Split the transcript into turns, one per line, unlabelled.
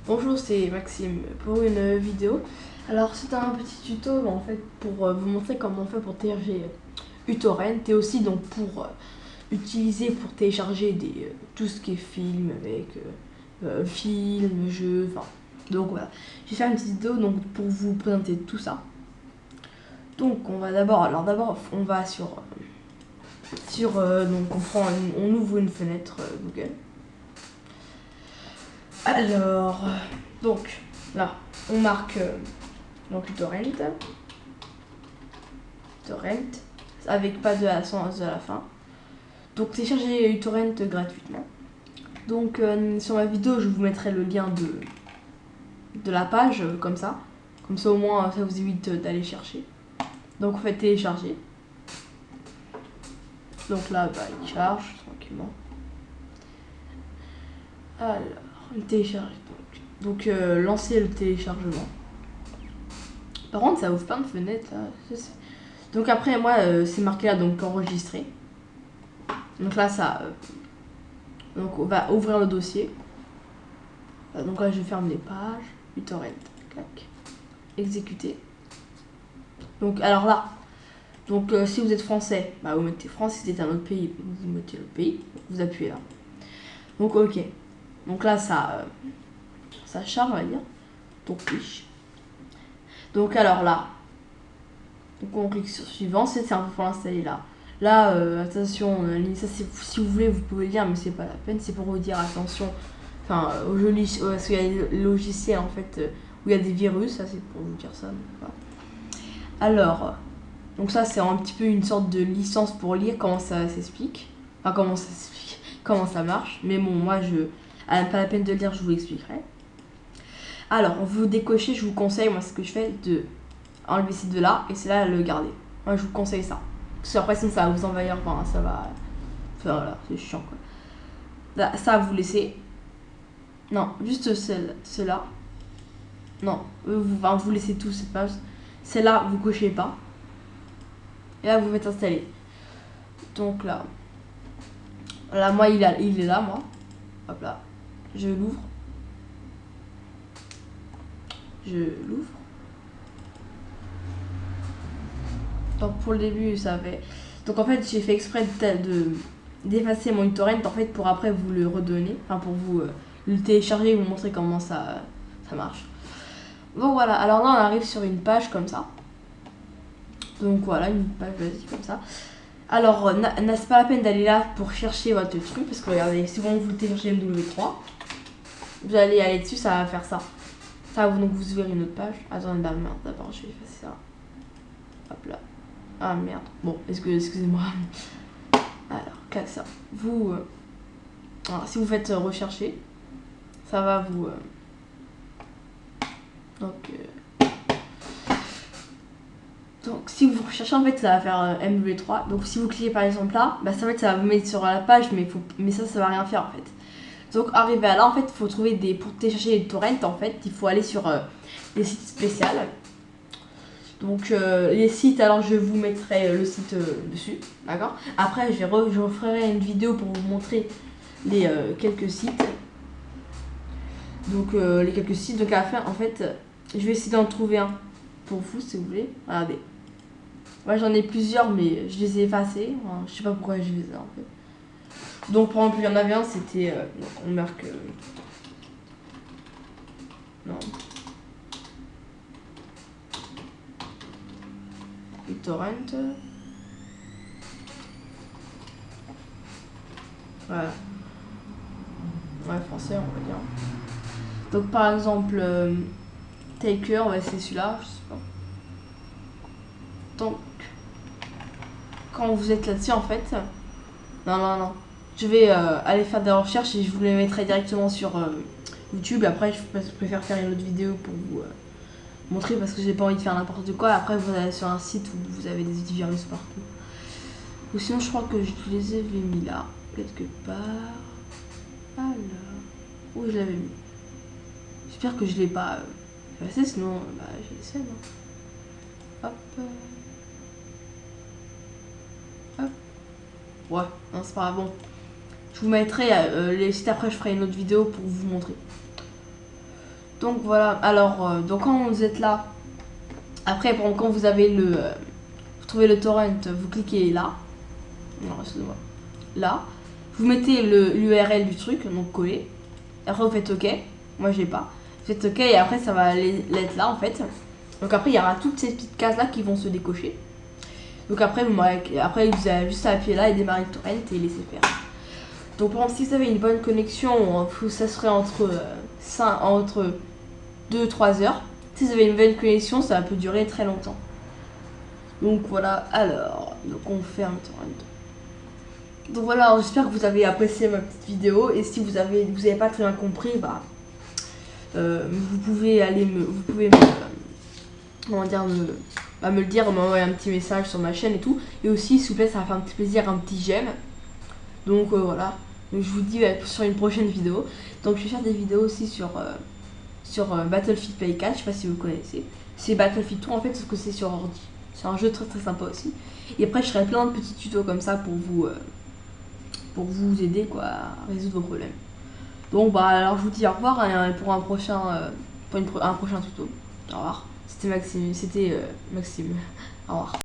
Bonjour, c'est Maxime pour une vidéo. Alors c'est un petit tuto en fait pour vous montrer comment on fait pour télécharger uTorrent et aussi donc pour utiliser pour télécharger tout ce qui est film avec film, jeux, enfin donc voilà. Je vais faire une petite vidéo donc pour vous présenter tout ça. Donc on va d'abord on va donc on ouvre une fenêtre Google. Alors donc là on marque donc torrent avec pas de accent à la fin. Donc télécharger uTorrent gratuitement. Donc sur ma vidéo je vous mettrai le lien de la page comme ça au moins ça vous évite d'aller chercher. Donc vous faites télécharger. Donc là bah, il charge tranquillement. Alors il télécharge donc lancer le téléchargement. Par contre ça ouvre plein de fenêtres là. Donc après moi c'est marqué là donc enregistrer. Donc là ça donc on va ouvrir le dossier. Donc là je ferme les pages, uTorrent, clac, exécuter. Donc alors là, donc si vous êtes français, bah, vous mettez France, si c'est un autre pays, vous mettez le pays, vous appuyez là. Donc ok. Donc là ça charge on va dire. Donc oui. Donc alors là, donc on clique sur suivant, c'est un peu pour l'installer là. Là, attention, ça si vous voulez vous pouvez lire mais c'est pas la peine, c'est pour vous dire attention. Enfin, parce qu'il y a des logiciels en fait où il y a des virus, ça c'est pour vous dire ça. Voilà. Alors, donc ça c'est un petit peu une sorte de licence pour lire comment ça s'explique. Enfin, comment ça marche. Mais bon, moi pas la peine de lire, je vous l'expliquerai. Alors, vous décochez, je vous conseille, moi ce que je fais, de enlever ces deux là et c'est là le garder. Moi je vous conseille ça. Parce qu'après sinon ça va vous envahir, enfin ça va. Enfin voilà, c'est chiant quoi. Là, ça vous laissez. Non, juste celle-là. Non, vous laissez tout, c'est pas. Celle-là, vous cochez pas. Et là, vous faites installer. Donc là. Là, moi, il est là, moi. Hop là. Je l'ouvre. Donc pour le début, ça fait. Donc en fait, j'ai fait exprès d'effacer mon uTorrent en fait pour après vous le redonner. Enfin, pour vous le télécharger et vous montrer comment ça marche. Donc voilà, alors là, on arrive sur une page comme ça. Donc voilà, une page basique comme ça. Alors, c'est pas la peine d'aller là pour chercher votre truc, parce que regardez, si vous téléchargez MW3, vous allez aller dessus, ça va faire ça. Ça, donc vous ouvrez une autre page. Attendez, merde, d'abord je vais effacer ça. Hop là. Ah merde. Bon, excusez-moi. Alors, clac ça. Vous. Alors, si vous faites rechercher, ça va vous. Donc si vous recherchez en fait ça va faire MW3. Donc si vous cliquez par exemple là, bah ça, en fait, ça va vous mettre sur la page mais ça va rien faire en fait. Donc arrivé à là en fait il faut trouver pour télécharger les torrents en fait il faut aller sur les sites spéciaux. Donc les sites alors je vous mettrai le site dessus, d'accord. Après je referai une vidéo pour vous montrer les quelques sites. Donc les quelques sites donc à la fin en fait je vais essayer d'en trouver un pour vous si vous voulez. Regardez. Moi j'en ai plusieurs mais je les ai effacés. Enfin, je sais pas pourquoi je les ai en fait. Donc par exemple il y en avait un c'était. On marque. Non. uTorrent. Voilà. Ouais français on va dire. Donc par exemple Taker, ouais, c'est celui-là, je sais pas. Donc quand vous êtes là-dessus en fait. Non. Je vais aller faire des recherches et je vous les mettrai directement sur YouTube. Après, je préfère faire une autre vidéo pour vous montrer parce que j'ai pas envie de faire n'importe quoi. Après, vous allez sur un site où vous avez des virus partout. Ou sinon, je crois que je les avais mis là, quelque part. Alors, où je l'avais mis. J'espère que je l'ai pas effacé, sinon, bah, je l'essaie. Hop. Hop. Ouais, non, c'est pas grave. Bon. Je vous mettrai les sites après, je ferai une autre vidéo pour vous montrer. Donc voilà, alors donc quand vous êtes là, après quand vous avez vous trouvez le torrent, vous cliquez là, non excusez-moi, là, vous mettez l'URL du truc, donc coller, après vous faites OK, moi j'ai pas, vous faites OK et après ça va l'être là en fait, donc après il y aura toutes ces petites cases là qui vont se décocher, donc après vous avez juste à appuyer là et démarrer le torrent et laisser faire. Donc par exemple si vous avez une bonne connexion, ça serait entre 2-3 heures. Si vous avez une bonne connexion, ça peut durer très longtemps. Donc voilà, alors, donc on ferme torrent. Donc voilà, j'espère que vous avez apprécié ma petite vidéo et si vous avez pas très bien compris, bah vous pouvez comment dire, me le dire, m'envoyer un petit message sur ma chaîne et tout. Et aussi, s'il vous plaît, ça va faire un petit plaisir, un petit j'aime. Donc voilà. Donc, je vous dis sur une prochaine vidéo. Donc je vais faire des vidéos aussi sur Battlefield Play 4, je sais pas si vous connaissez. C'est Battlefield 3 en fait, sauf que c'est sur ordi. C'est un jeu très très sympa aussi. Et après je ferai plein de petits tutos comme ça pour vous aider quoi à résoudre vos problèmes. Donc bah alors je vous dis au revoir hein, pour un prochain tuto. Au revoir. C'était Maxime. Au revoir.